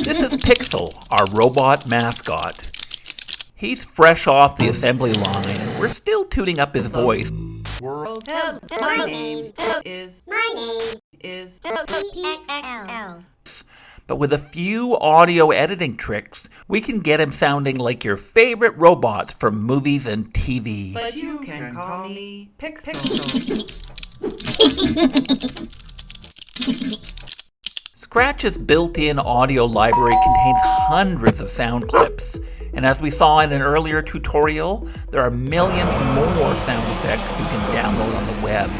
This is Pixel, our robot mascot. He's fresh off the assembly line, and we're still tuning up his voice. My name is PXL. But with a few audio editing tricks, we can get him sounding like your favorite robots from movies and TV. But you can call me Pixel. Scratch's built-in audio library contains hundreds of sound clips. And as we saw in an earlier tutorial, there are millions more sound effects you can download on the web.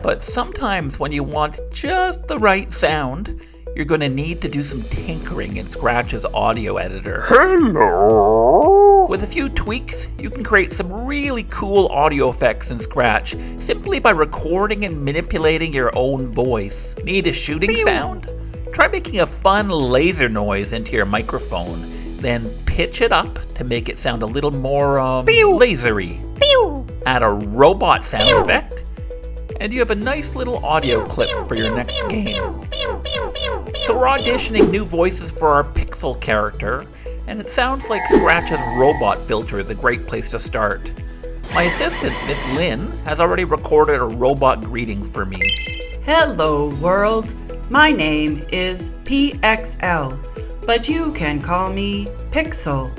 But sometimes when you want just the right sound, you're going to need to do some tinkering in Scratch's audio editor. Hello! With a few tweaks, you can create some really cool audio effects in Scratch simply by recording and manipulating your own voice. Need a shooting sound? Try making a fun laser noise into your microphone, then pitch it up to make it sound a little more lasery. Add a robot sound effect, and you have a nice little audio clip for your next game. So we're auditioning new voices for our Pixel character, and it sounds like Scratch's robot filter is a great place to start. My assistant, Miss Lynn, has already recorded a robot greeting for me. Hello, world. My name is PXL, but you can call me Pixel.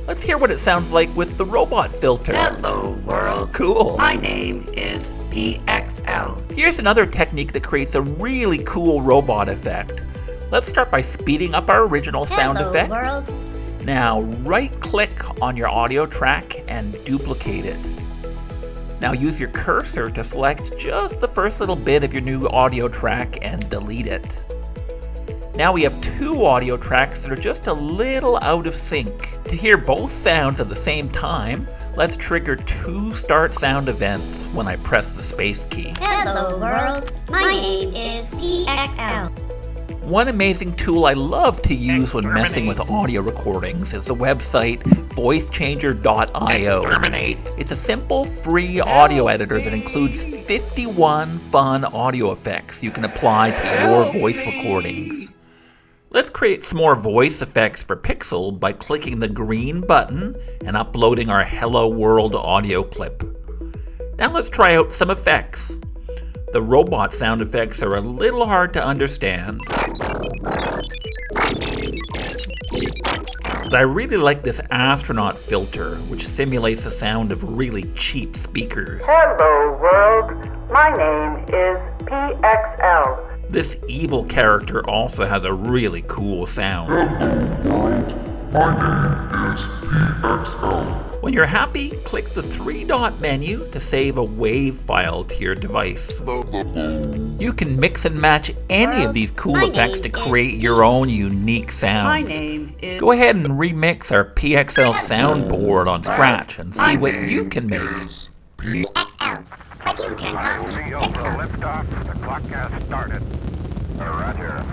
Let's hear what it sounds like with the robot filter. Hello, world. Cool. My name is PXL. Here's another technique that creates a really cool robot effect. Let's start by speeding up our original sound effect. World. Now right-click on your audio track and duplicate it. Now use your cursor to select just the first little bit of your new audio track and delete it. Now we have two audio tracks that are just a little out of sync. To hear both sounds at the same time, let's trigger two start sound events when I press the space key. Hello, world. My name is PXL. One amazing tool I love to use when messing with audio recordings is the website voicechanger.io. It's a simple, free audio editor that includes 51 fun audio effects you can apply to your voice recordings. Let's create some more voice effects for Pixel by clicking the green button and uploading our Hello World audio clip. Now let's try out some effects. The robot sound effects are a little hard to understand, but I really like this astronaut filter, which simulates the sound of really cheap speakers. Hello, world. My name is PXL. This evil character also has a really cool sound. My name is PXL. When you're happy, click the three-dot menu to save a WAV file to your device. You can mix and match any of these cool effects to create your own unique sounds. My name is... Go ahead and remix our PXL soundboard on Scratch and see what you can make. PXL. But you can call me Seal to liftoff. The clock has started. Roger.